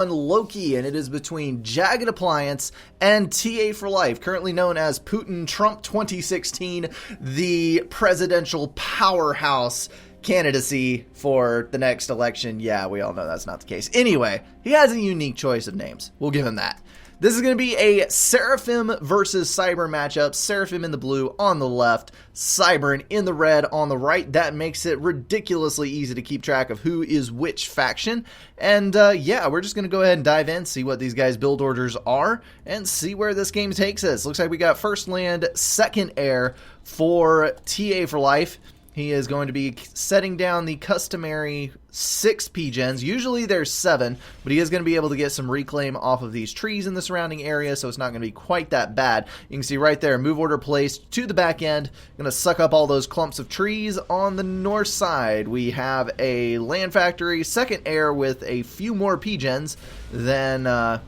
Loki, and it is between Jagged Appliance and TA for Life, currently known as Putin Trump 2016, the presidential powerhouse candidacy for the next election. Yeah, we all know that's not the case. Anyway, he has a unique choice of names. We'll give him that. This is going to be a Seraphim versus Cybern matchup. Seraphim in the blue on the left, Cybern in the red on the right. That makes it ridiculously easy to keep track of who is which faction. And yeah, we're just going to go ahead and dive in, see what these guys' build orders are, and see where this game takes us. Looks like we got first land, second air for TA for Life. He is going to be setting down the customary 6 P-gens. Usually there's 7, but he is going to be able to get some reclaim off of these trees in the surrounding area, so it's not going to be quite that bad. You can see right there, move order placed to the back end. Going to suck up all those clumps of trees. On the north side, we have a land factory, second air with a few more P-gens than TA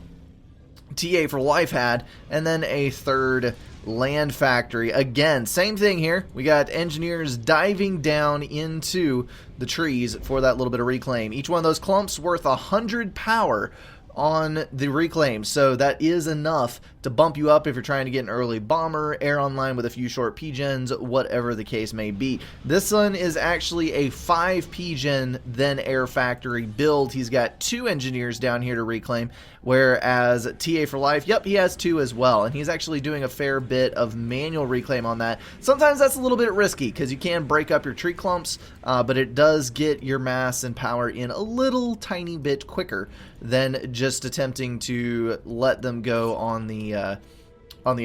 for Life had, and then a third land factory. Again, same thing here. We got engineers diving down into the trees for that little bit of reclaim. Each one of those clumps worth 100 power on the reclaim, so that is enough to bump you up if you're trying to get an early bomber, air online with a few short P-gens, whatever the case may be. This one is actually a 5 P-gen then air factory build. He's got 2 engineers down here to reclaim, whereas TA for Life, yep, he has 2 as well, and he's actually doing a fair bit of manual reclaim on that. Sometimes that's a little bit risky because you can break up your tree clumps, but it does get your mass and power in a little tiny bit quicker than just attempting to let them go on the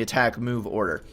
attack move order.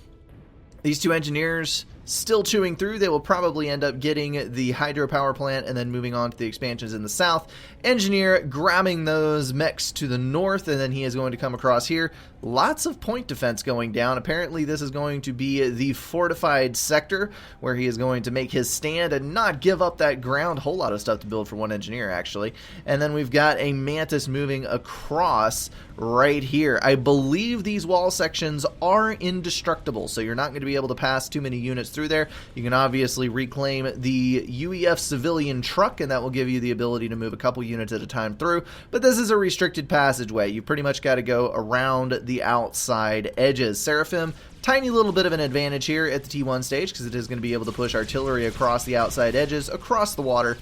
These 2 engineers still chewing through. They will probably end up getting the hydropower plant and then moving on to the expansions in the south. Engineer grabbing those mechs to the north, and then he is going to come across here. Lots of point defense going down. Apparently this is going to be the fortified sector where he is going to make his stand and not give up that ground. Whole lot of stuff to build for one engineer, actually. And then we've got a Mantis moving across right here. I believe these wall sections are indestructible, so you're not going to be able to pass too many units through there. You can obviously reclaim the UEF civilian truck, and that will give you the ability to move a couple units at a time through, but this is a restricted passageway. You pretty much got to go around the outside edges. Seraphim, tiny little bit of an advantage here at the T1 stage because it is going to be able to push artillery across the outside edges, across the water,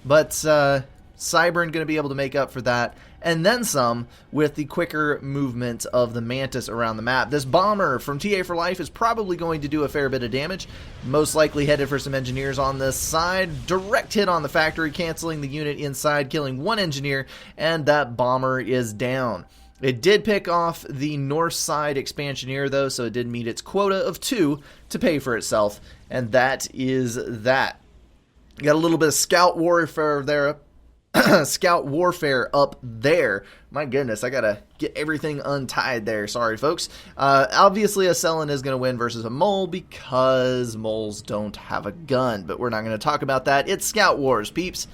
but Cybern going to be able to make up for that, and then some with the quicker movement of the Mantis around the map. This bomber from TA for Life is probably going to do a fair bit of damage, most likely headed for some engineers on this side. Direct hit on the factory, canceling the unit inside, killing 1 engineer, and that bomber is down. It did pick off the north side expansioneer though, so it did meet its quota of 2 to pay for itself, and that is that. Got a little bit of scout warfare there. Scout warfare up there. My goodness, I gotta get everything untied there. Sorry, folks. Obviously, a Selen is gonna win versus a Mole because moles don't have a gun, but we're not gonna talk about that. It's Scout Wars, peeps.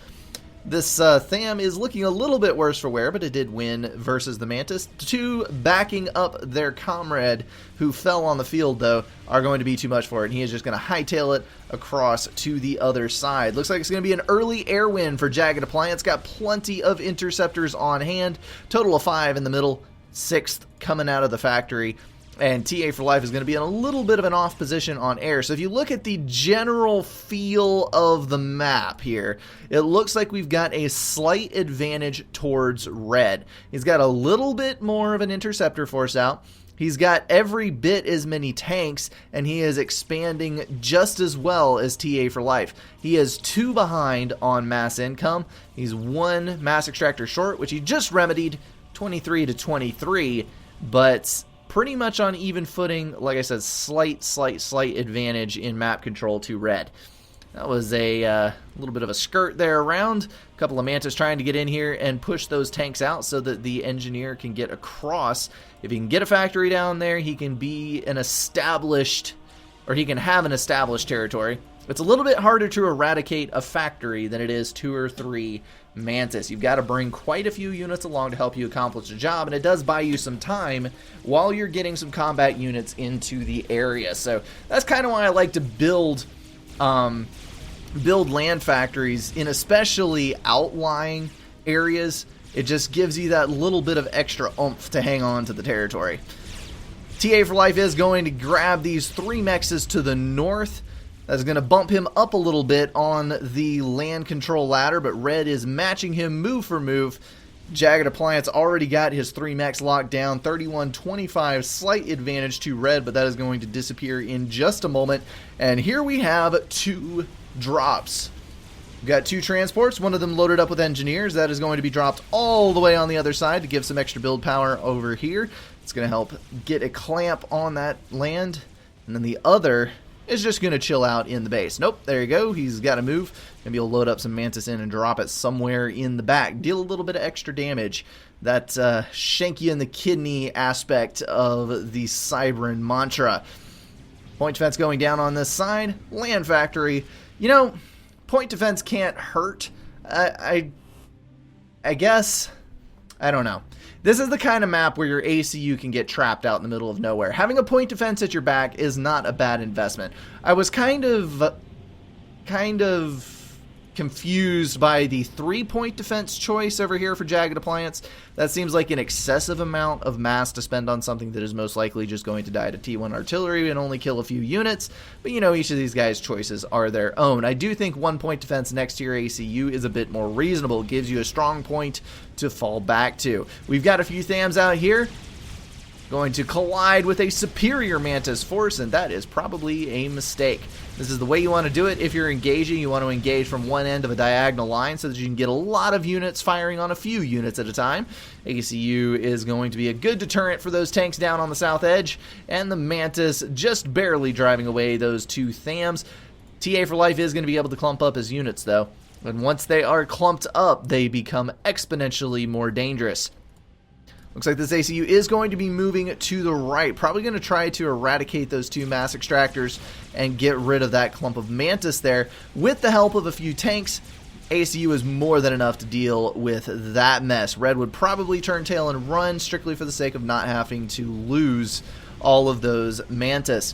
This Tham is looking a little bit worse for wear, but it did win versus the Mantis. 2 backing up their comrade who fell on the field, though, are going to be too much for it, and he is just going to hightail it across to the other side. Looks like it's going to be an early air win for Jagged Appliance. Got plenty of interceptors on hand. Total of 5 in the middle, 6th coming out of the factory. And TA for Life is going to be in a little bit of an off position on air. So if you look at the general feel of the map here, it looks like we've got a slight advantage towards red. He's got a little bit more of an interceptor force out. He's got every bit as many tanks, and he is expanding just as well as TA for Life. He is 2 behind on mass income. He's 1 mass extractor short, which he just remedied, 23 to 23, but pretty much on even footing. Like I said, slight advantage in map control to red. That was a little bit of a skirt there around. A couple of Mantis trying to get in here and push those tanks out so that the engineer can get across. If he can get a factory down there, he can be an established, or he can have an established territory. It's a little bit harder to eradicate a factory than it is 2 or 3 Mantis. You've got to bring quite a few units along to help you accomplish the job, and it does buy you some time while you're getting some combat units into the area. So that's kind of why I like to build land factories in especially outlying areas, It just gives you that little bit of extra oomph to hang on to the territory. TA for Life is going to grab these 3 mexes to the north. That's going to bump him up a little bit on the land control ladder, but Red is matching him move for move. Jagged Appliance already got his 3 mechs locked down. 31-25, slight advantage to Red, but that is going to disappear in just a moment. And here we have 2 drops. We've got 2 transports, one of them loaded up with engineers. That is going to be dropped all the way on the other side to give some extra build power over here. It's going to help get a clamp on that land. And then the other is just going to chill out in the base. Nope, there you go. He's got to move. Maybe he'll load up some Mantis in and drop it somewhere in the back. Deal a little bit of extra damage. That shank you in the kidney aspect of the Cybran mantra. Point defense going down on this side. Land factory. You know, point defense can't hurt. I guess. I don't know. This is the kind of map where your ACU can get trapped out in the middle of nowhere. Having a point defense at your back is not a bad investment. I was kind of confused by the 3-point defense choice over here for Jagged Appliance. That seems like an excessive amount of mass to spend on something that is most likely just going to die to T1 artillery and only kill a few units. But you know, each of these guys' choices are their own. I do think 1-point defense next to your ACU is a bit more reasonable. It gives you a strong point to fall back to. We've got a few Thams out here going to collide with a superior Mantis force, and that is probably a mistake. This is the way you want to do it if you're engaging. You want to engage from one end of a diagonal line so that you can get a lot of units firing on a few units at a time. ACU is going to be a good deterrent for those tanks down on the south edge, and the Mantis just barely driving away those 2 Thams. TA for Life is going to be able to clump up his units, though. And once they are clumped up, they become exponentially more dangerous. Looks like this ACU is going to be moving to the right. Probably going to try to eradicate those 2 mass extractors and get rid of that clump of Mantis there. With the help of a few tanks, ACU is more than enough to deal with that mess. Red would probably turn tail and run strictly for the sake of not having to lose all of those Mantis.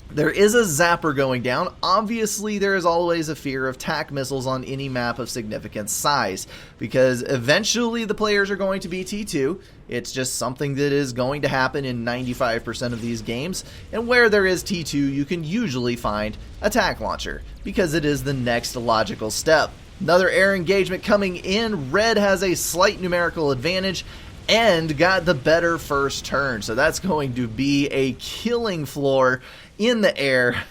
There is a zapper going down. Obviously, there is always a fear of TAC missiles on any map of significant size, because eventually the players are going to be T2. It's just something that is going to happen in 95% of these games, and where there is T2, you can usually find a TAC launcher, because it is the next logical step. Another air engagement coming in. Red has a slight numerical advantage and got the better first turn, so that's going to be a killing floor in the air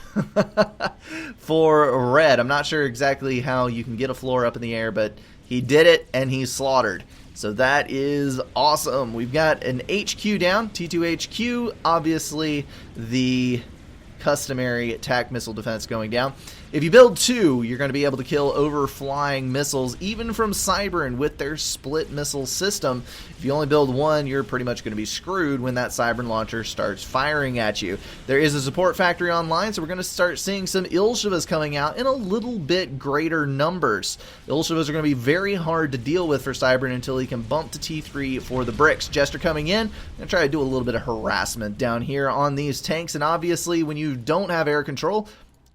for Red. I'm not sure exactly how you can get a floor up in the air, but he did it and he's slaughtered. So that is awesome. We've got an HQ down, T2 HQ, obviously the customary attack missile defense going down. If you build 2, you're going to be able to kill overflying missiles, even from Cybran with their split missile system. If you only build 1, you're pretty much going to be screwed when that Cybran launcher starts firing at you. There is a support factory online, so we're going to start seeing some Ilshivas coming out in a little bit greater numbers. Ilshivas are going to be very hard to deal with for Cybran until he can bump to T3 for the bricks. Jester coming in. I'm going to try to do a little bit of harassment down here on these tanks, and obviously when you don't have air control,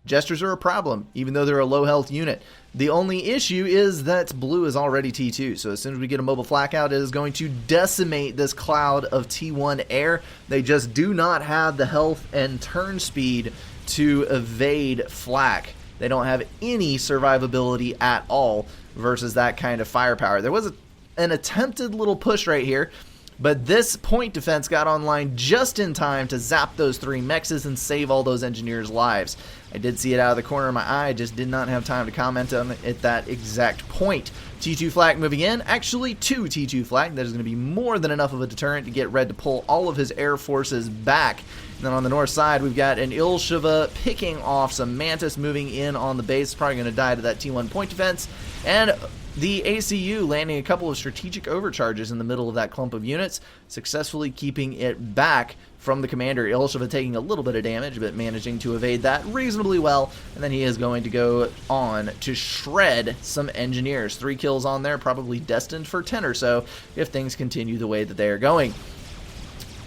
Jesters are a problem, even though they're a low health unit. The only issue is that blue is already T2, so as soon as we get a mobile flak out, it is going to decimate this cloud of T1 air. They just do not have the health and turn speed to evade flak. They don't have any survivability at all versus that kind of firepower. There was an attempted little push right here, but this point defense got online just in time to zap those 3 mexes and save all those engineers' lives. I did see it out of the corner of my eye, just did not have time to comment on it at that exact point. T2 flak moving in, actually 2 T2 flak. That is going to be more than enough of a deterrent to get Red to pull all of his air forces back. And then on the north side, we've got an Ilshiva picking off some Mantis moving in on the base. Probably going to die to that T1 point defense. And the ACU landing a couple of strategic overcharges in the middle of that clump of units, successfully keeping it back from the commander. Ilshiva taking a little bit of damage, but managing to evade that reasonably well. And then he is going to go on to shred some engineers. 3 kills on there, probably destined for 10 or so if things continue the way that they are going.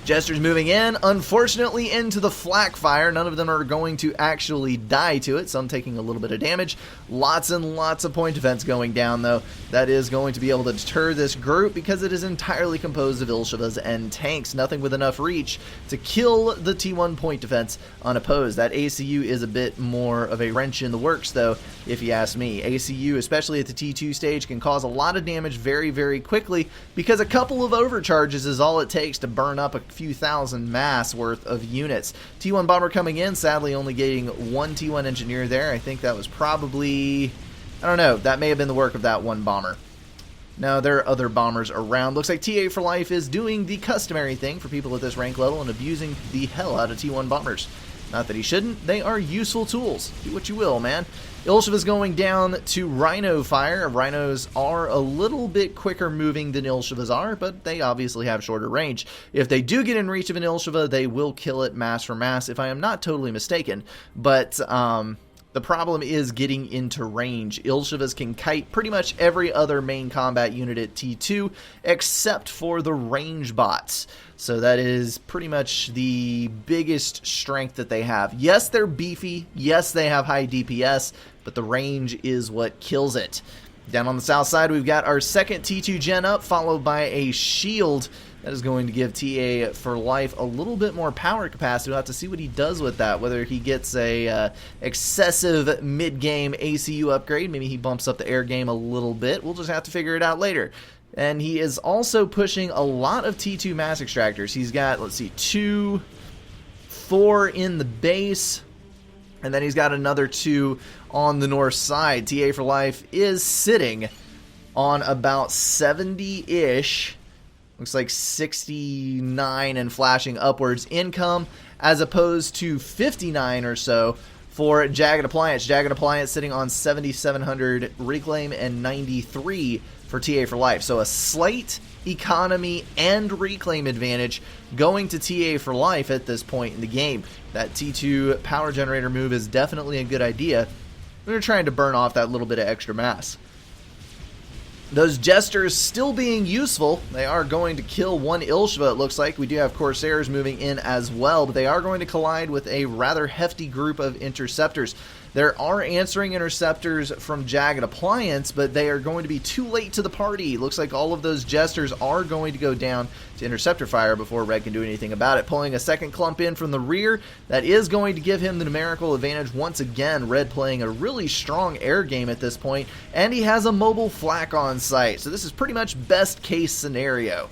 Jesters moving in, unfortunately into the flak fire. None of them are going to actually die to it, some taking a little bit of damage. Lots and lots of point defense going down, though. That is going to be able to deter this group because it is entirely composed of Ilshivas and tanks. Nothing with enough reach to kill the T1 point defense unopposed. That ACU is a bit more of a wrench in the works, though, if you ask me. ACU, especially at the T2 stage, can cause a lot of damage very, very quickly because a couple of overcharges is all it takes to burn up a few thousand mass worth of units. T1 bomber coming in, sadly only getting one T1 engineer there. I think that was probably, I don't know, that may have been the work of that one bomber. Now, there are other bombers around. Looks like TA for Life is doing the customary thing for people at this rank level and abusing the hell out of T1 bombers. Not that he shouldn't, they are useful tools. Do what you will, man. Ilshiv is going down to Rhino fire. Rhinos are a little bit quicker moving than Ilshivas are, but they obviously have shorter range. If they do get in reach of an Ilshiva, they will kill it mass for mass, if I am not totally mistaken. But the problem is getting into range. Ilshivas can kite pretty much every other main combat unit at T2, except for the range bots. So that is pretty much the biggest strength that they have. Yes, they're beefy. Yes, they have high DPS, but the range is what kills it. Down on the south side, we've got our second T2 gen up, followed by a shield. That is going to give TA for Life a little bit more power capacity. We'll have to see what he does with that, whether he gets a excessive mid-game ACU upgrade. Maybe he bumps up the air game a little bit. We'll just have to figure it out later. And he is also pushing a lot of T2 mass extractors. He's got, let's see, 2, 4 in the base, and then he's got another 2 on the north side. TA for Life is sitting on about 70-ish, looks like 69 and flashing upwards income, as opposed to 59 or so for Jagged Appliance. Jagged Appliance sitting on 7,700 reclaim and 93 for TA for Life. So a slight economy and reclaim advantage going to TA for Life at this point in the game. That T2 power generator move is definitely a good idea. We're trying to burn off that little bit of extra mass. Those Jesters still being useful. They are going to kill one Ilshiva, it looks like. We do have Corsairs moving in as well, but they are going to collide with a rather hefty group of Interceptors. There are answering Interceptors from Jagged Appliance, but they are going to be too late to the party. Looks like all of those Jesters are going to go down to Interceptor fire before Red can do anything about it. Pulling a second clump in from the rear, that is going to give him the numerical advantage once again. Red playing a really strong air game at this point, and he has a mobile flak on site. So this is pretty much best case scenario.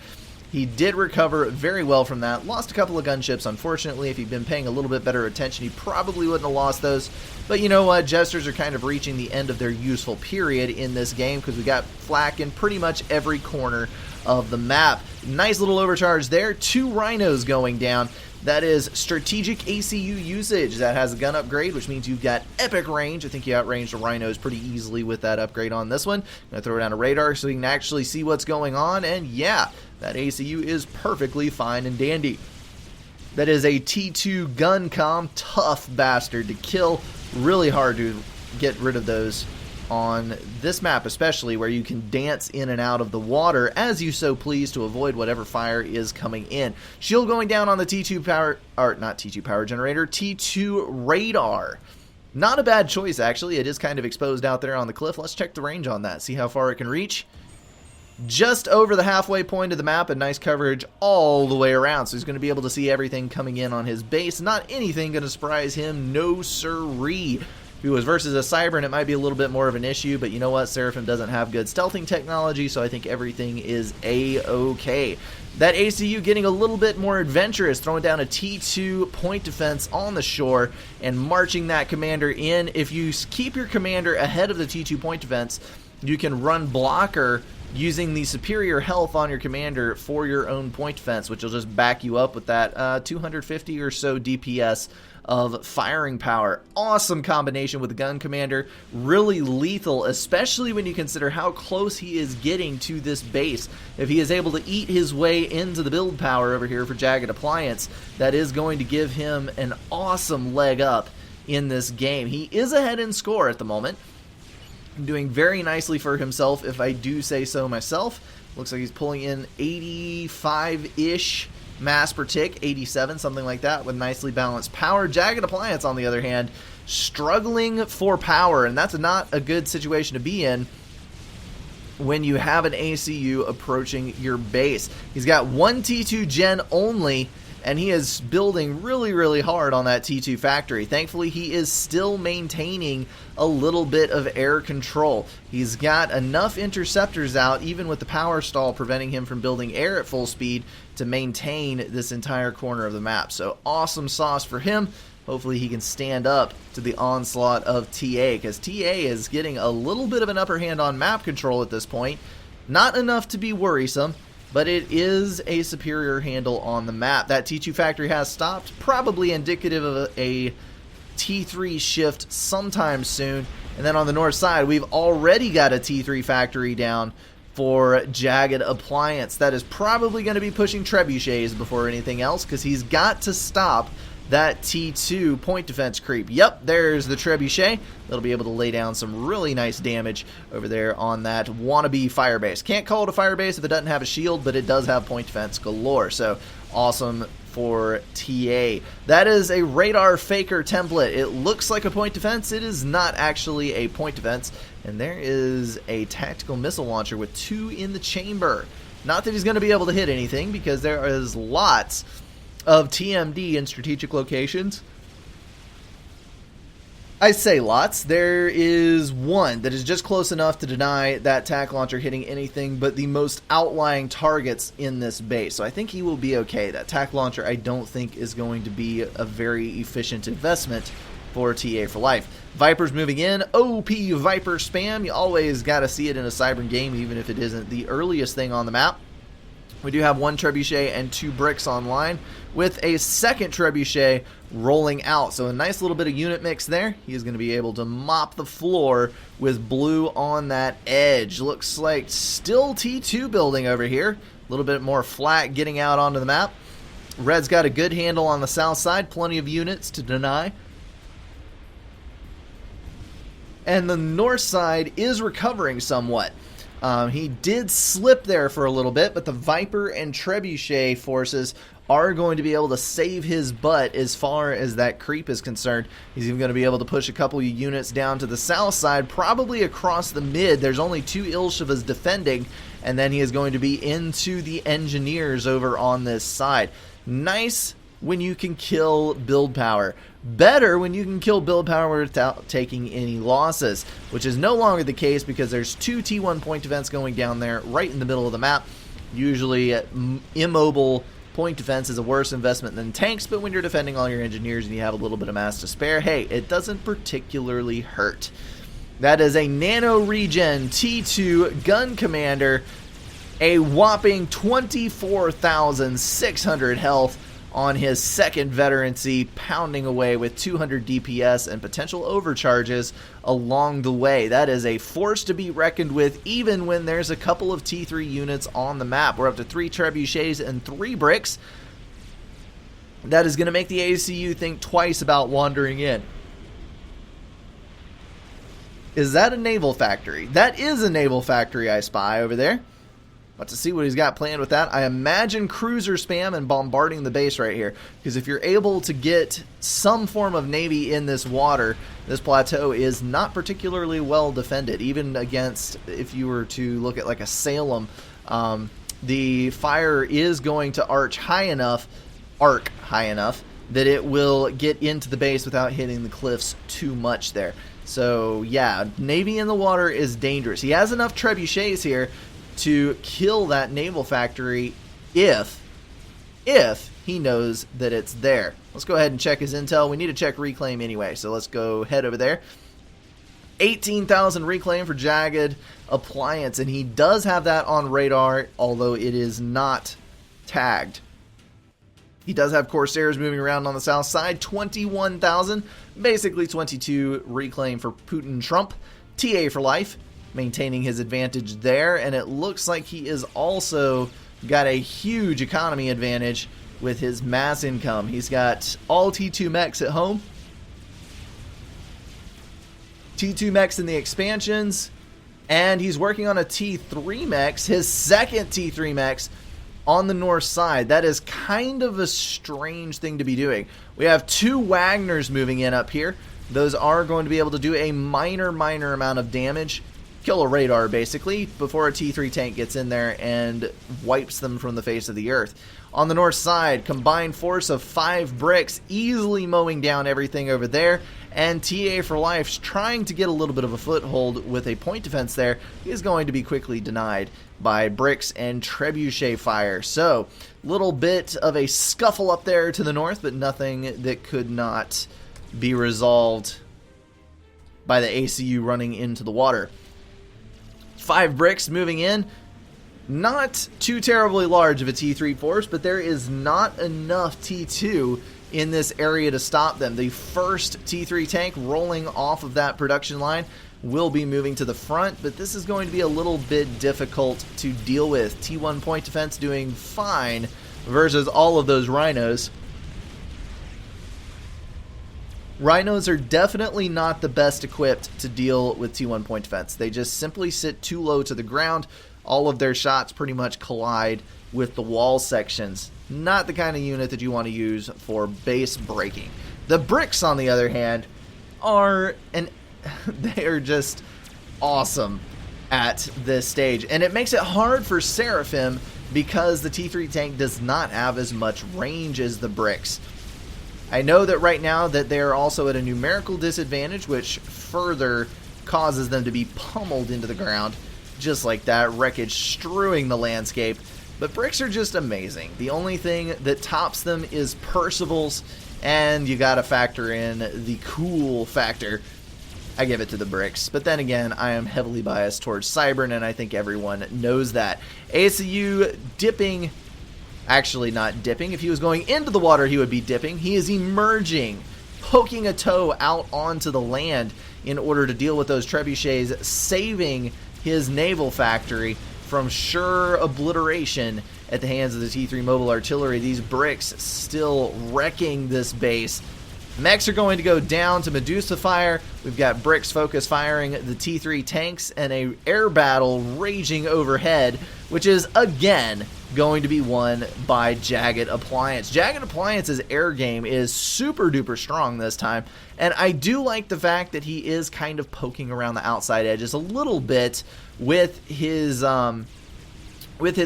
He did recover very well from that. Lost a couple of gunships, unfortunately. If he'd been paying a little bit better attention, he probably wouldn't have lost those. But you know what? Jesters are kind of reaching the end of their useful period in this game because we got flak in pretty much every corner of the map. Nice little overcharge there. 2 Rhinos going down. That is strategic ACU usage. That has a gun upgrade, which means you've got epic range. I think you outranged the Rhinos pretty easily with that upgrade on this one. I'm going to throw down a radar so we can actually see what's going on. And yeah, that ACU is perfectly fine and dandy. That is a T2 gun comm. Tough bastard to kill. Really hard to get rid of those on this map, especially where you can dance in and out of the water as you so please to avoid whatever fire is coming in. Shield going down on the T2 power, or not T2 power generator, T2 radar. Not a bad choice, actually. It is kind of exposed out there on the cliff. Let's check the range on that, see how far it can reach. Just over the halfway point of the map, and nice coverage all the way around. So he's going to be able to see everything coming in on his base. Not anything going to surprise him, no sirree. If he was versus a Cybern, it might be a little bit more of an issue, but you know what? Seraphim doesn't have good stealthing technology, so I think everything is A-okay. That ACU getting a little bit more adventurous, throwing down a T2 point defense on the shore and marching that commander in. If you keep your commander ahead of the T2 point defense, you can run blocker using the superior health on your commander for your own point defense, which will just back you up with that 250 or so DPS of firing power. Awesome combination with the gun commander. Really lethal, especially when you consider how close he is getting to this base. If he is able to eat his way into the build power over here for Jagged Appliance, that is going to give him an awesome leg up in this game. He is ahead in score at the moment, doing very nicely for himself, if I do say so myself. Looks like he's pulling in 85-ish mass per tick, 87, something like that, with nicely balanced power. Jagged Appliance, on the other hand, struggling for power, and that's not a good situation to be in when you have an ACU approaching your base. He's got one T2 gen only, and he is building really, really hard on that T2 factory. Thankfully, he is still maintaining a little bit of air control. He's got enough interceptors out, even with the power stall preventing him from building air at full speed, to maintain this entire corner of the map. So awesome sauce for him. Hopefully he can stand up to the onslaught of TA, because TA is getting a little bit of an upper hand on map control at this point. Not enough to be worrisome, but it is a superior handle on the map. That T2 factory has stopped, probably indicative of a T3 shift sometime soon. And then on the north side, we've already got a T3 factory down for Jagged Appliance. That is probably going to be pushing trebuchets before anything else, because he's got to stop that T2 point defense creep. Yep, there's the trebuchet. That'll be able to lay down some really nice damage over there on that wannabe firebase. Can't call it a firebase if it doesn't have a shield, but it does have point defense galore. So awesome for TA. That is a radar faker template. It looks like a point defense. It is not actually a point defense. And there is a tactical missile launcher with 2 in the chamber. Not that he's going to be able to hit anything, because there is lots of TMD in strategic locations. I say lots. There is one that is just close enough to deny that tac launcher hitting anything but the most outlying targets in this base. So I think he will be okay. That tac launcher, I don't think, is going to be a very efficient investment for TA for life. Viper's moving in. OP Viper spam. You always got to see it in a Cybern game, even if it isn't the earliest thing on the map. We do have 1 trebuchet and 2 bricks online, with a second trebuchet rolling out. So a nice little bit of unit mix there. He is going to be able to mop the floor with blue on that edge. Looks like still T2 building over here. A little bit more flat getting out onto the map. Red's got a good handle on the south side. Plenty of units to deny. And the north side is recovering somewhat. He did slip there for a little bit, but the Viper and Trebuchet forces are going to be able to save his butt as far as that creep is concerned. He's even going to be able to push a couple of units down to the south side, probably across the mid. There's only 2 Ilshivas defending, and then he is going to be into the engineers over on this side. Nice when you can kill build power. Better when you can kill build power without taking any losses, which is no longer the case, because there's 2 T1 point defense going down there right in the middle of the map. Usually immobile point defense is a worse investment than tanks, but when you're defending all your engineers and you have a little bit of mass to spare, hey, it doesn't particularly hurt. That is a nano regen T2 gun commander, a whopping 24,600 health on his second veterancy, pounding away with 200 DPS and potential overcharges along the way. That is a force to be reckoned with, even when there's a couple of T3 units on the map. We're up to 3 trebuchets and 3 bricks. That is going to make the ACU think twice about wandering in. Is that a naval factory? That is a naval factory I spy over there. About to see what he's got planned with that. I imagine cruiser spam and bombarding the base right here, because if you're able to get some form of navy in this water, this plateau is not particularly well defended, even against, if you were to look at like a Salem, the fire is going to arc high enough that it will get into the base without hitting the cliffs too much there. So yeah, navy in the water is dangerous. He has enough trebuchets here to kill that naval factory if he knows that it's there. Let's go ahead and check his intel. We need to check reclaim anyway, so let's go head over there. 18,000 reclaim for Jagged Appliance, and he does have that on radar, although it is not tagged. He does have Corsairs moving around on the south side. 21,000, basically 22 reclaim for Putin Trump. TA for life, maintaining his advantage there, and it looks like he is also got a huge economy advantage with his mass income. He's got all T2 mechs at home, T2 mechs in the expansions, and he's working on a T3 mechs, his second T3 mechs, on the north side. That is kind of a strange thing to be doing. We have 2 Wagners moving in up here. Those are going to be able to do a minor amount of damage. Kill a radar, basically, before a T3 tank gets in there and wipes them from the face of the earth. On the north side, combined force of 5 bricks, easily mowing down everything over there. And TA for Life's trying to get a little bit of a foothold with a point defense there. He is going to be quickly denied by bricks and trebuchet fire. So, little bit of a scuffle up there to the north, but nothing that could not be resolved by the ACU running into the water. 5 bricks moving in. Not too terribly large of a T3 force, but there is not enough T2 in this area to stop them. The first T3 tank rolling off of that production line will be moving to the front, but this is going to be a little bit difficult to deal with. T1 point defense doing fine versus all of those rhinos. Rhinos are definitely not the best equipped to deal with T1 point defense. They just simply sit too low to the ground. All of their shots pretty much collide with the wall sections. Not the kind of unit that you want to use for base breaking. The bricks, on the other hand, they are just awesome at this stage. And it makes it hard for Seraphim because the T3 tank does not have as much range as the bricks. I know that right now that they are also at a numerical disadvantage, which further causes them to be pummeled into the ground. Just like that, wreckage strewing the landscape. But bricks are just amazing. The only thing that tops them is Percival's, and you gotta factor in the cool factor. I give it to the bricks. But then again, I am heavily biased towards Cybern, and I think everyone knows that. ACU dipping. Actually not dipping. If he was going into the water, he would be dipping. He is emerging, poking a toe out onto the land in order to deal with those trebuchets, saving his naval factory from sure obliteration at the hands of the T3 mobile artillery. These bricks still wrecking this base. Mechs are going to go down to Medusa fire. We've got bricks focus firing the T3 tanks and a air battle raging overhead, which is again going to be won by Jagged Appliance. Jagged Appliance's air game is super duper strong this time, and I do like the fact that he is kind of poking around the outside edges a little bit with his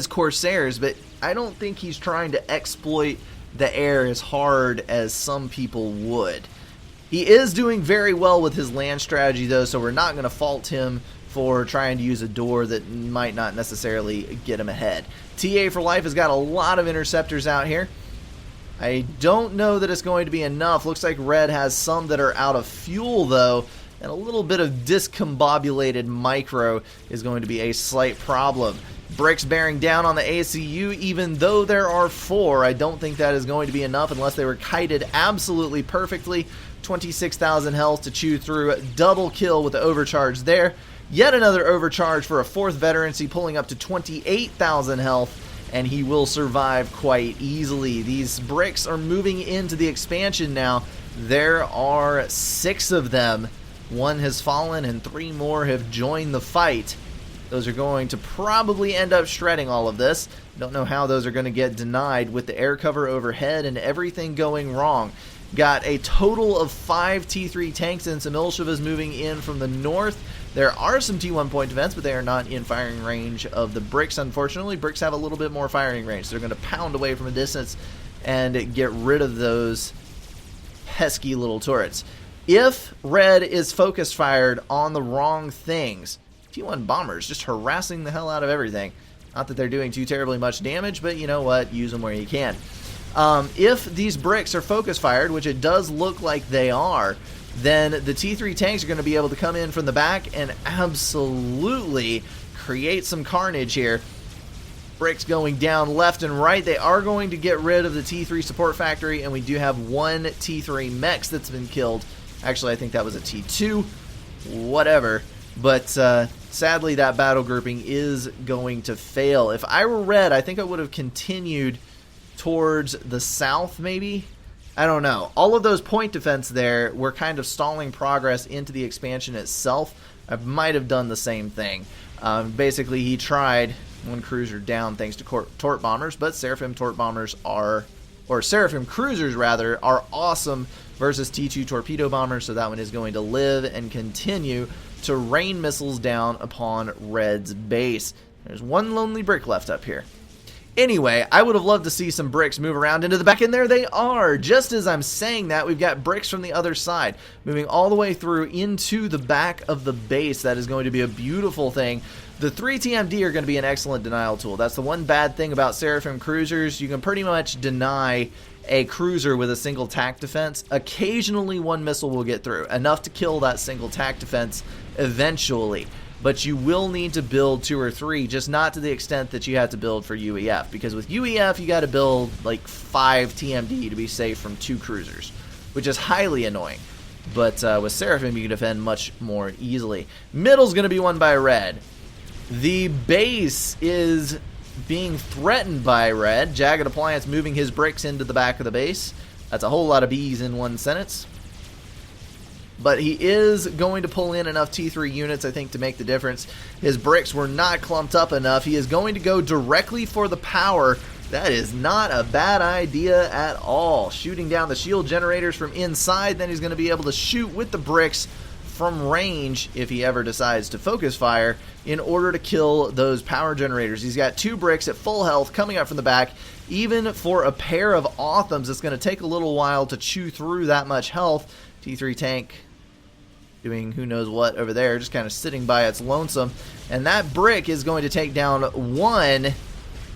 Corsairs, but I don't think he's trying to exploit the air as hard as some people would. He is doing very well with his land strategy though, so we're not going to fault him for trying to use a door that might not necessarily get him ahead. TA for Life has got a lot of interceptors out here. I don't know that it's going to be enough. Looks like Red has some that are out of fuel though, and a little bit of discombobulated micro is going to be a slight problem. Bricks bearing down on the ACU, even though there are 4. I don't think that is going to be enough unless they were kited absolutely perfectly. 26,000 health to chew through. Double kill with the overcharge there. Yet another overcharge for a 4th veterancy, pulling up to 28,000 health, and he will survive quite easily. These bricks are moving into the expansion now. There are 6 of them. 1 has fallen and 3 more have joined the fight. Those are going to probably end up shredding all of this. Don't know how those are going to get denied with the air cover overhead and everything going wrong. Got a total of 5 T3 tanks and some Ilshevas moving in from the north. There are some T1 point defense, but they are not in firing range of the bricks, unfortunately. Bricks have a little bit more firing range. So they're going to pound away from a distance and get rid of those pesky little turrets. If Red is focus fired on the wrong things, T1 bombers just harassing the hell out of everything. Not that they're doing too terribly much damage, but you know what? Use them where you can. If these bricks are focus fired, which it does look like they are, then the T3 tanks are going to be able to come in from the back and absolutely create some carnage here. Bricks going down left and right. They are going to get rid of the T3 support factory, and we do have 1 T3 mechs that's been killed. Actually, I think that was a T2. Whatever. But sadly, that battle grouping is going to fail. If I were Red, I think I would have continued towards the south, maybe? I don't know. All of those point defense there were kind of stalling progress into the expansion itself. I might have done the same thing. Basically, he tried One cruiser down thanks to torp bombers, but Seraphim torp bombers are, or Seraphim cruisers rather, are awesome versus T2 torpedo bombers, so that one is going to live and continue to rain missiles down upon Red's base. There's one lonely brick left up here. Anyway, I would have loved to see some bricks move around into the back, and there they are. Just as I'm saying that, we've got bricks from the other side moving all the way through into the back of the base. That is going to be a beautiful thing. The 3 TMD are going to be an excellent denial tool. That's the one bad thing about Seraphim cruisers. You can pretty much deny a cruiser with a single tac defense. Occasionally one missile will get through, enough to kill that single tac defense eventually. But you will need to build 2 or 3, just not to the extent that you have to build for UEF. Because with UEF, you got to build like 5 TMD to be safe from 2 cruisers, which is highly annoying. But with Seraphim, you can defend much more easily. Middle's going to be won by Red. The base is being threatened by Red. Jagged Appliance moving his bricks into the back of the base. That's a whole lot of bees in one sentence. But he is going to pull in enough T3 units, I think, to make the difference. His bricks were not clumped up enough. He is going to go directly for the power. That is not a bad idea at all. Shooting down the shield generators from inside, then he's going to be able to shoot with the bricks from range if he ever decides to focus fire in order to kill those power generators. He's got 2 bricks at full health coming up from the back. Even for a pair of Authams, it's going to take a little while to chew through that much health. T3 tank doing who knows what over there, just kind of sitting by its lonesome. And that brick is going to take down 1,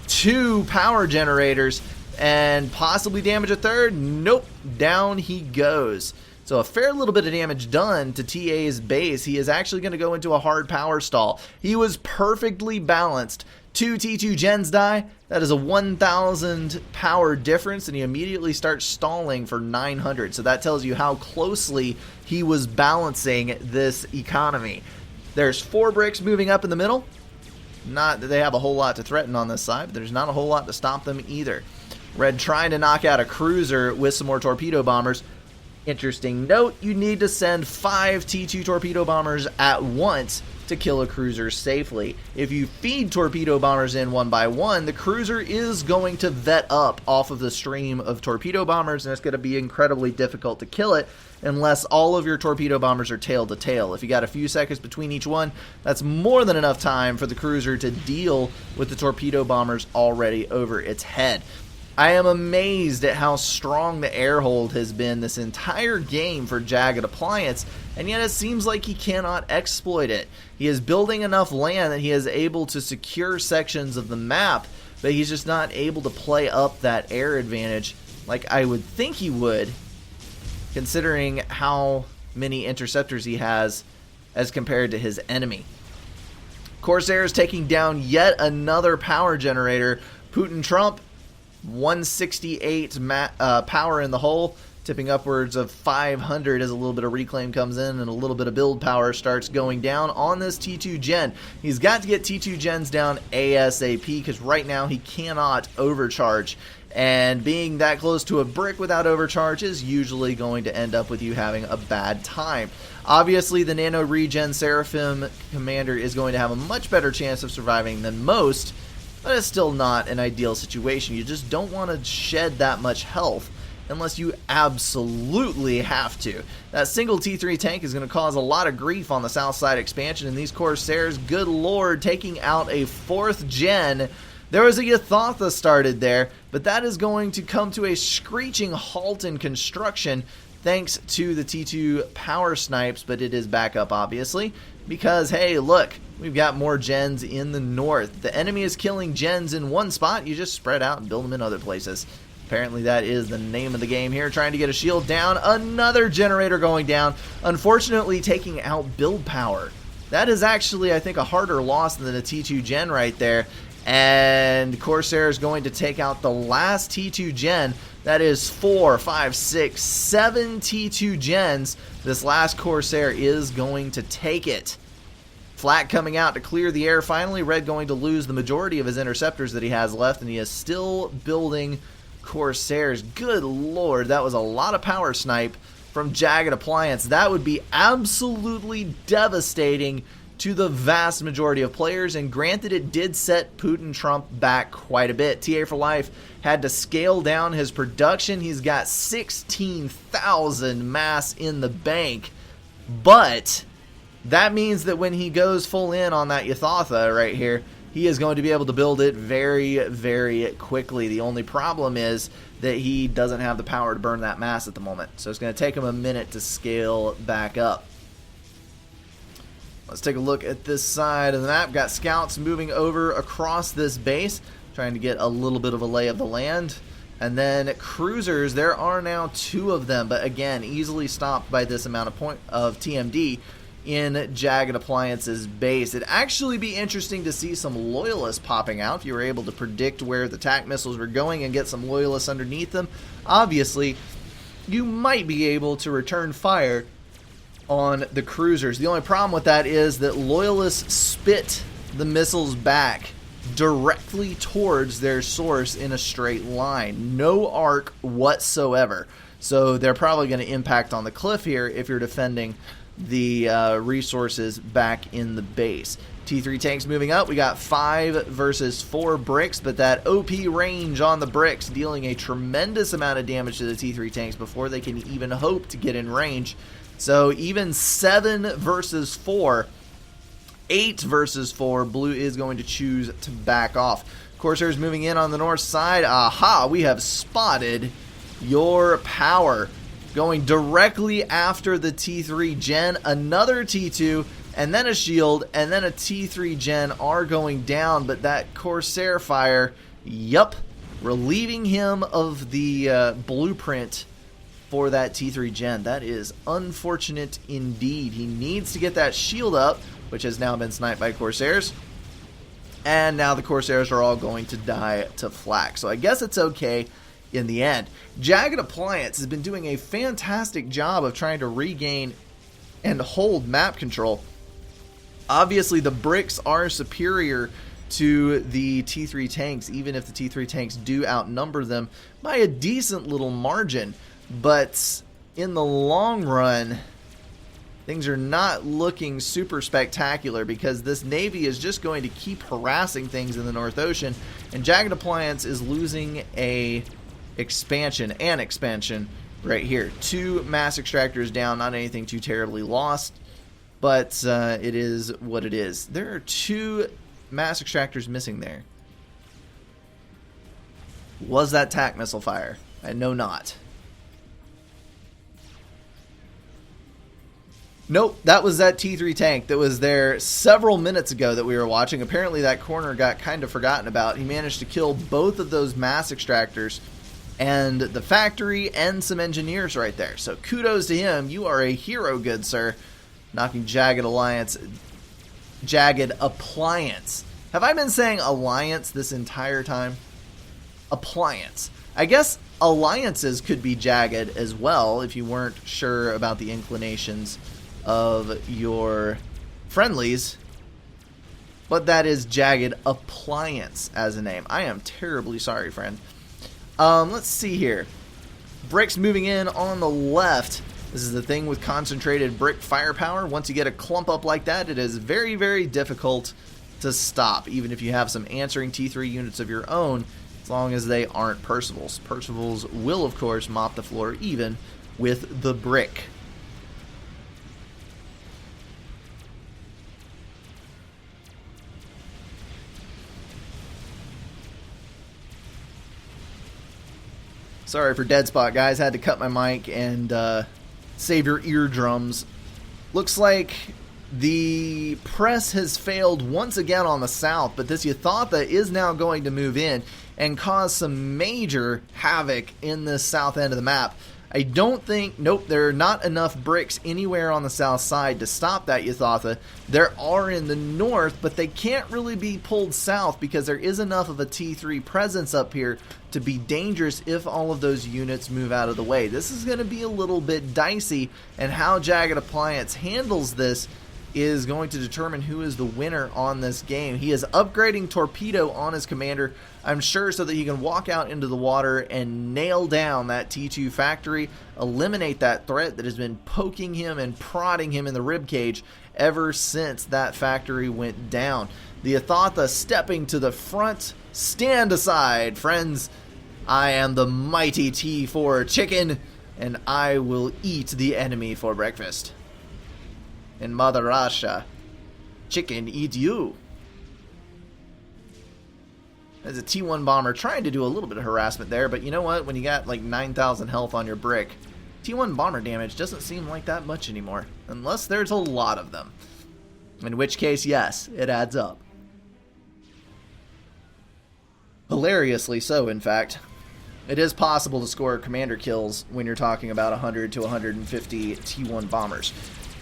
2 power generators and possibly damage a third. Nope, down he goes. So a fair little bit of damage done to TA's base. He is actually going to go into a hard power stall. He was perfectly balanced. 2 T2 gens die. That is a 1,000 power difference, and he immediately starts stalling for 900. So that tells you how closely he was balancing this economy. There's 4 bricks moving up in the middle. Not that they have a whole lot to threaten on this side, but there's not a whole lot to stop them either. Red trying to knock out a cruiser with some more torpedo bombers. Interesting note, you need to send 5 T2 torpedo bombers at once to kill a cruiser safely. If you feed torpedo bombers in one by one, the cruiser is going to vet up off of the stream of torpedo bombers, and it's going to be incredibly difficult to kill it unless all of your torpedo bombers are tail to tail. If you got a few seconds between each one, that's more than enough time for the cruiser to deal with the torpedo bombers already over its head. I am amazed at how strong the air hold has been this entire game for Jagged Appliance, and yet it seems like he cannot exploit it. He is building enough land that he is able to secure sections of the map, but he's just not able to play up that air advantage like I would think he would, considering how many interceptors he has as compared to his enemy. Corsair is taking down yet another power generator. Putin Trump, 168 power in the hole, tipping upwards of 500 as a little bit of reclaim comes in and a little bit of build power starts going down on this T2 gen. He's got to get T2 gens down ASAP because right now he cannot overcharge, and being that close to a brick without overcharge is usually going to end up with you having a bad time. Obviously, the nano regen Seraphim commander is going to have a much better chance of surviving than most, but it's still not an ideal situation. You just don't want to shed that much health unless you absolutely have to. That single T3 tank is going to cause a lot of grief on the south side expansion, and these Corsairs, good lord, taking out a 4th gen. There was a Yathatha started there, but that is going to come to a screeching halt in construction thanks to the T2 power snipes, but it is back up obviously because, hey, look, we've got more gens in the north. The enemy is killing gens in one spot, you just spread out and build them in other places. Apparently that is the name of the game here, trying to get a shield down. Another generator going down, unfortunately taking out build power. That is actually, I think, a harder loss than a T2 gen right there. And Corsair is going to take out the last T2 gen. That is 4, 5, 6, 7 T2 gens. This last Corsair is going to take it. Flak coming out to clear the air finally. Red going to lose the majority of his interceptors that he has left, and he is still building Corsairs. Good lord, that was a lot of power snipe from Jagged Appliance. That would be absolutely devastating to the vast majority of players, and granted, it did set Putin Trump back quite a bit. TA for Life had to scale down his production. He's got 16,000 mass in the bank, but that means that when he goes full in on that Yathatha right here, he is going to be able to build it very, very quickly. The only problem is that he doesn't have the power to burn that mass at the moment, so it's going to take him a minute to scale back up. Let's take a look at this side of the map. Got scouts moving over across this base, trying to get a little bit of a lay of the land. And then cruisers, there are now 2 of them, but again, easily stopped by this amount of TMD in Jagged Appliance's base. It'd actually be interesting to see some loyalists popping out if you were able to predict where the TAC missiles were going and get some loyalists underneath them. Obviously, you might be able to return fire on the cruisers. The only problem with that is that loyalists spit the missiles back directly towards their source in a straight line. No arc whatsoever. So they're probably going to impact on the cliff here if you're defending the resources back in the base. T3 tanks moving up. We got 5 versus 4 bricks, but that OP range on the bricks dealing a tremendous amount of damage to the T3 tanks before they can even hope to get in range. So even 7 versus 4, 8 versus 4, blue is going to choose to back off. Corsairs moving in on the north side. Aha, we have spotted your power. Going directly after the T3 gen, another T2, and then a shield, and then a T3 gen are going down, but that Corsair fire, yup, relieving him of the blueprint for that T3 gen. That is unfortunate indeed. He needs to get that shield up, which has now been sniped by Corsairs. And now the Corsairs are all going to die to flak. So I guess it's okay in the end. Jagged Appliance has been doing a fantastic job of trying to regain and hold map control. Obviously, the bricks are superior to the T3 tanks, even if the T3 tanks do outnumber them by a decent little margin. But in the long run, things are not looking super spectacular because this Navy is just going to keep harassing things in the North Ocean, and Jagged Appliance is losing an expansion right here. 2 mass extractors down, not anything too terribly lost, but it is what it is. There are 2 mass extractors missing there. Was that TAC missile fire? I know not. Nope, that was that T3 tank that was there several minutes ago that we were watching. Apparently that corner got kind of forgotten about. He managed to kill both of those mass extractors and the factory and some engineers right there. So kudos to him. You are a hero, good sir. Knocking Jagged Appliance. Have I been saying Alliance this entire time? Appliance. I guess alliances could be jagged as well if you weren't sure about the inclinations of your friendlies, but that is Jagged Appliance as a name. I am terribly sorry, friend. Let's see here. Bricks moving in on the left. This is the thing with concentrated brick firepower. Once you get a clump up like that, it is very, very difficult to stop, even if you have some answering T3 units of your own, as long as they aren't Percivals. Percivals will, of course, mop the floor even with the brick. Sorry for dead spot, guys. Had to cut my mic and save your eardrums. Looks like the press has failed once again on the south, but this Yathatha is now going to move in and cause some major havoc in the south end of the map. I don't think, nope, there are not enough bricks anywhere on the south side to stop that Yathatha. There are in the north, but they can't really be pulled south because there is enough of a T3 presence up here to be dangerous if all of those units move out of the way. This is going to be a little bit dicey, and how Jagged Appliance handles this is going to determine who is the winner on this game. He is upgrading Torpedo on his commander, I'm sure, so that he can walk out into the water and nail down that T2 factory, eliminate that threat that has been poking him and prodding him in the ribcage ever since that factory went down. The Athatha stepping to the front. Stand aside, friends. I am the mighty T4 chicken, and I will eat the enemy for breakfast. In Mother Russia, chicken eat you. As a T1 bomber trying to do a little bit of harassment there, but you know what? When you got like 9,000 health on your brick, T1 bomber damage doesn't seem like that much anymore, unless there's a lot of them. In which case, yes, it adds up. Hilariously so, in fact. It is possible to score commander kills when you're talking about 100 to 150 T1 bombers.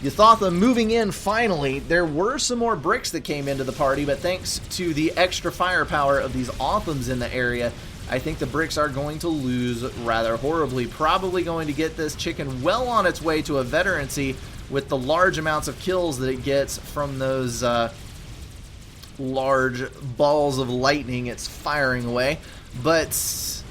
Yathatha moving in finally. There were some more bricks that came into the party, but thanks to the extra firepower of these Othams in the area, I think the bricks are going to lose rather horribly. Probably going to get this chicken well on its way to a veterancy with the large amounts of kills that it gets from those large balls of lightning it's firing away. But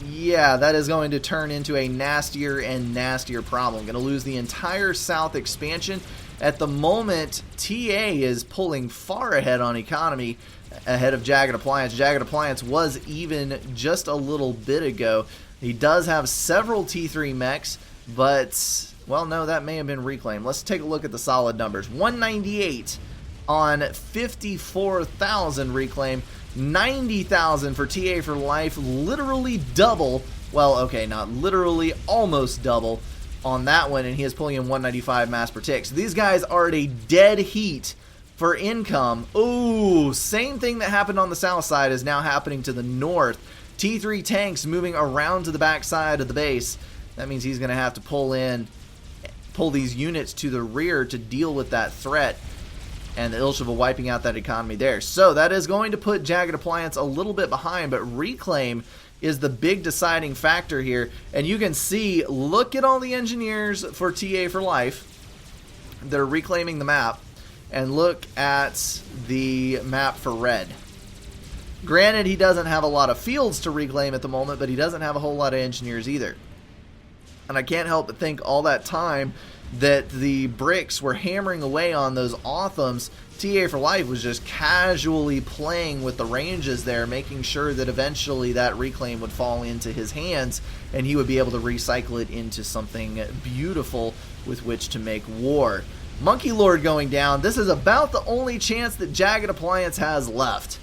yeah, that is going to turn into a nastier and nastier problem. Going to lose the entire south expansion. At the moment, TA is pulling far ahead on economy, ahead of Jagged Appliance. Jagged Appliance was even just a little bit ago. He does have several T3 mechs, but, well, no, that may have been reclaimed. Let's take a look at the solid numbers. 198 on 54,000 reclaim. 90,000 for TA for life, literally double, well, okay, not literally, almost double on that one, and he is pulling in 195 mass per tick. So these guys are at a dead heat for income. Ooh, same thing that happened on the south side is now happening to the north. T3 tanks moving around to the back side of the base. That means he's going to have to pull these units to the rear to deal with that threat. And the Ilsheva wiping out that economy there. So that is going to put Jagged Appliance a little bit behind, but Reclaim is the big deciding factor here. And you can see, look at all the engineers for TA for life. They're reclaiming the map. And look at the map for red. Granted, he doesn't have a lot of fields to reclaim at the moment, but he doesn't have a whole lot of engineers either. And I can't help but think all that time that the bricks were hammering away on those Othams, TA for life was just casually playing with the ranges there, making sure that eventually that reclaim would fall into his hands and he would be able to recycle it into something beautiful with which to make war. Monkey Lord going down. This is about the only chance that Jagged Appliance has left.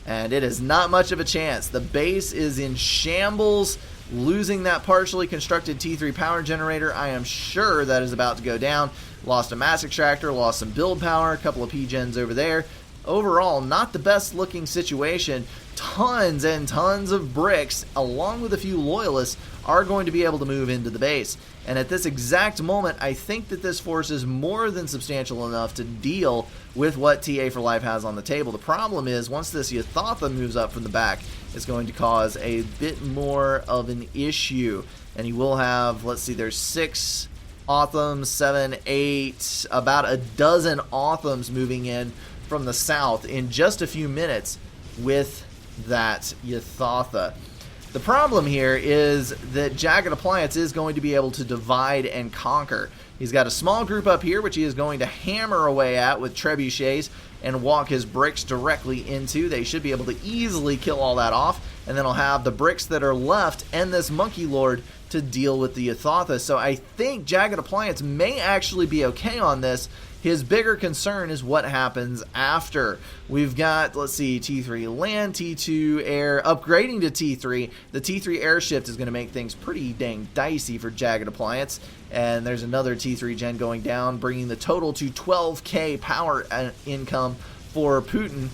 And it is not much of a chance. The base is in shambles. Losing that partially constructed T3 power generator, I am sure that is about to go down. Lost a mass extractor, lost some build power, a couple of P-gens over there. Overall, not the best looking situation. Tons and tons of bricks, along with a few loyalists, are going to be able to move into the base. And at this exact moment, I think that this force is more than substantial enough to deal with what TA for life has on the table. The problem is, once this Yathatha moves up from the back, it's going to cause a bit more of an issue. And he will have, let's see, there's 6 Othams, 7, 8, about a dozen Othams moving in from the south in just a few minutes with that Yathatha. The problem here is that Jagged Appliance is going to be able to divide and conquer. He's got a small group up here, which he is going to hammer away at with trebuchets and walk his bricks directly into. They should be able to easily kill all that off, and then he'll have the bricks that are left and this Monkey Lord to deal with the Yathatha. So I think Jagged Appliance may actually be okay on this. His bigger concern is what happens after. We've got, let's see, T3 land, T2 air, upgrading to T3. The T3 air shift is going to make things pretty dang dicey for Jagged Appliance. And there's another T3 gen going down, bringing the total to 12k power income for Putin.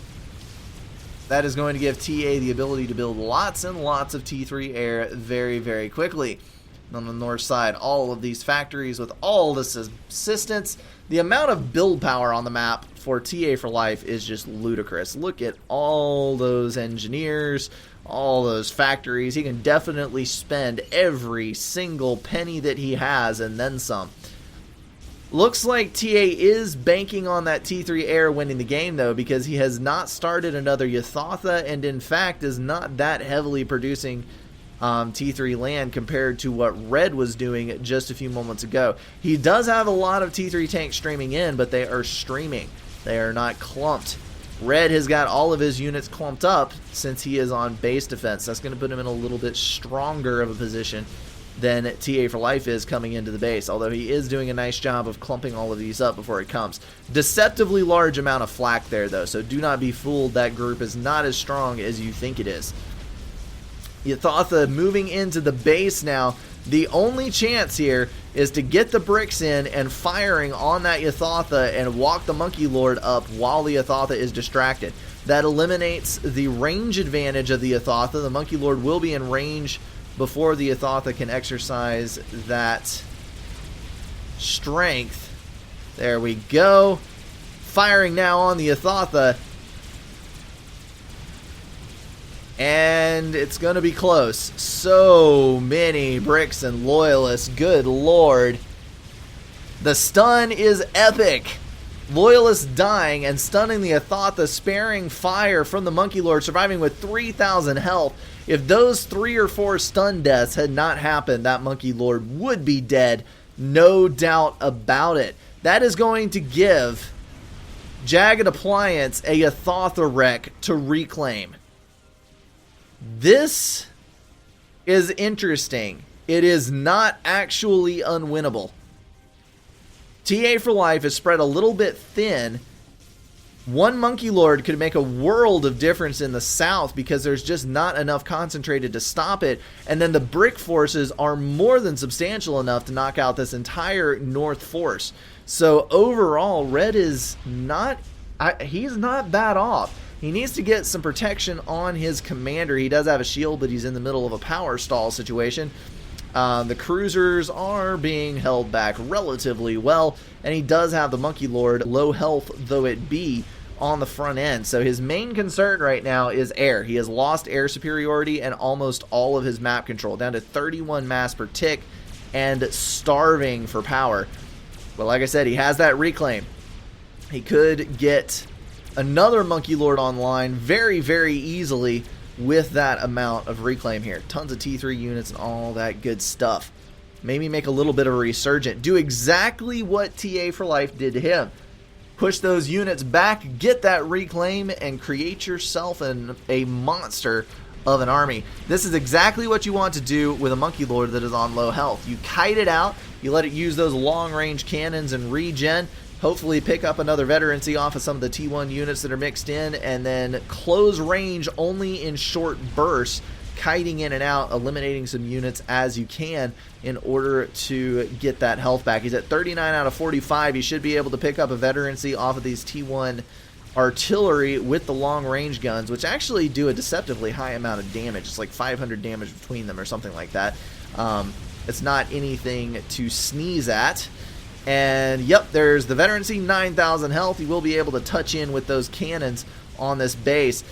That is going to give TA the ability to build lots and lots of T3 air very, very quickly. On the north side, all of these factories with all this assistance. The amount of build power on the map for TA for life is just ludicrous. Look at all those engineers, all those factories. He can definitely spend every single penny that he has and then some. Looks like TA is banking on that T3 air winning the game, though, because he has not started another Yathartha, and in fact is not that heavily producing T3 land compared to what Red was doing just a few moments ago. He does have a lot of T3 tanks streaming in, but they are streaming. They are not clumped. Red has got all of his units clumped up since he is on base defense. That's going to put him in a little bit stronger of a position than TA for Life is coming into the base, although he is doing a nice job of clumping all of these up before it comes. Deceptively large amount of flak there, though, so do not be fooled. That group is not as strong as you think it is. Yathartha moving into the base now. The only chance here is to get the bricks in and firing on that Yathartha and walk the Monkey Lord up while the Yathartha is distracted. That eliminates the range advantage of the Yathartha. The Monkey Lord will be in range before the Yathartha can exercise that strength. There we go. Firing now on the Yathartha. And it's going to be close. So many bricks and loyalists. Good lord. The stun is epic. Loyalists dying and stunning the Yathartha, sparing fire from the Monkey Lord, surviving with 3,000 health. If those 3 or 4 stun deaths had not happened, that Monkey Lord would be dead. No doubt about it. That is going to give Jagged Appliance a Yathartha wreck to reclaim. This is interesting. It is not actually unwinnable. TA for Life is spread a little bit thin. One Monkey Lord could make a world of difference in the south because there's just not enough concentrated to stop it. And then the brick forces are more than substantial enough to knock out this entire north force. So overall, Red is not... he's not bad off. He needs to get some protection on his commander. He does have a shield, but he's in the middle of a power stall situation. The cruisers are being held back relatively well, and he does have the Monkey Lord, low health though it be, on the front end. So his main concern right now is air. He has lost air superiority and almost all of his map control, down to 31 mass per tick and starving for power. But like I said, he has that reclaim. He could get another Monkey Lord online very, very easily with that amount of reclaim here. Tons of T3 units and all that good stuff. Maybe make a little bit of a resurgent. Do exactly what TA for Life did to him. Push those units back, get that reclaim, and create yourself a monster of an army. This is exactly what you want to do with a Monkey Lord that is on low health. You kite it out, you let it use those long-range cannons and regen, hopefully pick up another veterancy off of some of the T1 units that are mixed in, and then close range only in short bursts, kiting in and out, eliminating some units as you can in order to get that health back. He's at 39 out of 45. He should be able to pick up a veterancy off of these T1 artillery with the long range guns, which actually do a deceptively high amount of damage. It's like 500 damage between them or something like that. It's not anything to sneeze at. And yep, there's the veterancy, 9,000 health. He will be able to touch in with those cannons on this base.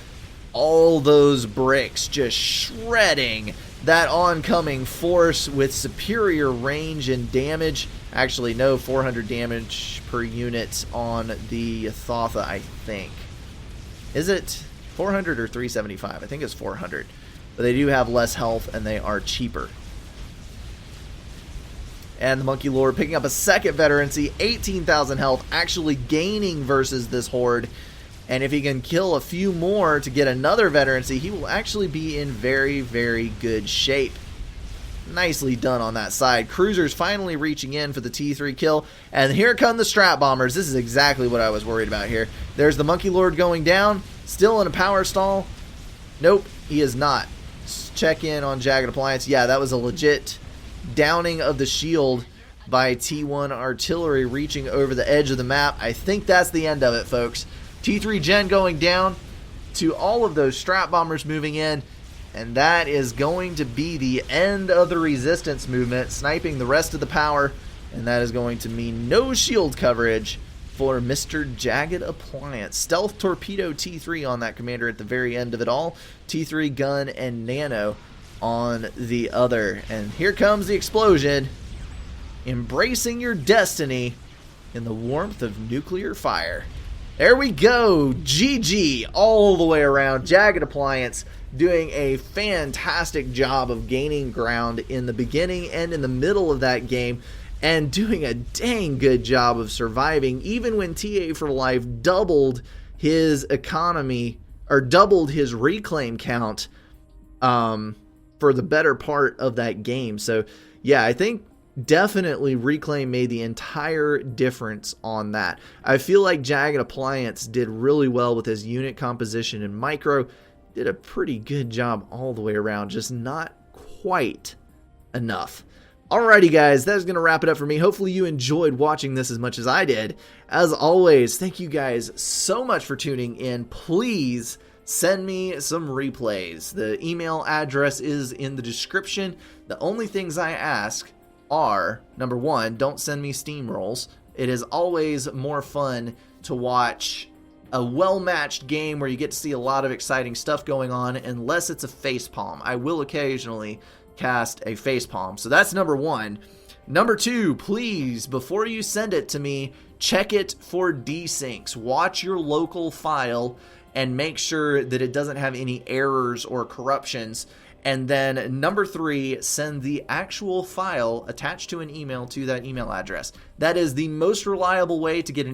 All those bricks just shredding that oncoming force with superior range and damage. Actually, no, 400 damage per unit on the Yathartha, I think. Is it 400 or 375? I think it's 400. But they do have less health and they are cheaper. And the Monkey Lord picking up a second veterancy, 18,000 health, actually gaining versus this horde. And if he can kill a few more to get another veterancy, he will actually be in very, very good shape. Nicely done on that side. Cruisers finally reaching in for the T3 kill. And here come the Strat Bombers. This is exactly what I was worried about here. There's the Monkey Lord going down, still in a power stall. Nope, he is not. Let's check in on Jagged Appliance. Yeah, that was a legit downing of the shield by T1 artillery reaching over the edge of the map. I think that's the end of it, folks. T3 Gen going down to all of those Strat Bombers moving in, and that is going to be the end of the resistance movement, sniping the rest of the power, and that is going to mean no shield coverage for Mr. Jagged Appliance. Stealth Torpedo T3 on that commander at the very end of it all. T3 Gun and Nano on the other. And here comes the explosion. Embracing your destiny in the warmth of nuclear fire. There we go. GG all the way around. Jagged Appliance doing a fantastic job of gaining ground in the beginning and in the middle of that game, and doing a dang good job of surviving even when TA for Life doubled his economy, or doubled his reclaim count for the better part of that game. So yeah, I think definitely Reclaim made the entire difference on that. I feel like Jagged Appliance did really well with his unit composition and micro. Did a pretty good job all the way around, just not quite enough. Alrighty guys, that's going to wrap it up for me. Hopefully you enjoyed watching this as much as I did. As always, thank you guys so much for tuning in. Please send me some replays. The email address is in the description. The only things I ask are, number one, don't send me steamrolls. It is always more fun to watch a well-matched game where you get to see a lot of exciting stuff going on, unless it's a facepalm. I will occasionally cast a facepalm. So that's number one. Number two, please, before you send it to me, check it for desyncs. Watch your local file and make sure that it doesn't have any errors or corruptions. And then number three, send the actual file attached to an email to that email address. That is the most reliable way to get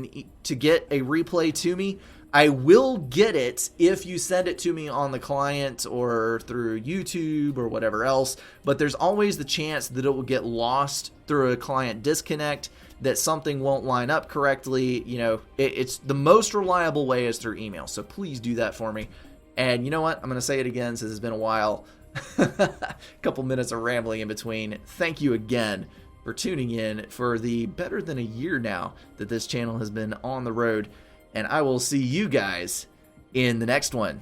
a replay to me. I will get it if you send it to me on the client or through YouTube or whatever else, but there's always the chance that it will get lost through a client disconnect, that something won't line up correctly. You know, it's the most reliable way is through email. So please do that for me. And you know what? I'm going to say it again since it's been a while. A couple minutes of rambling in between. Thank you again for tuning in for the better than a year now that this channel has been on the road. And I will see you guys in the next one.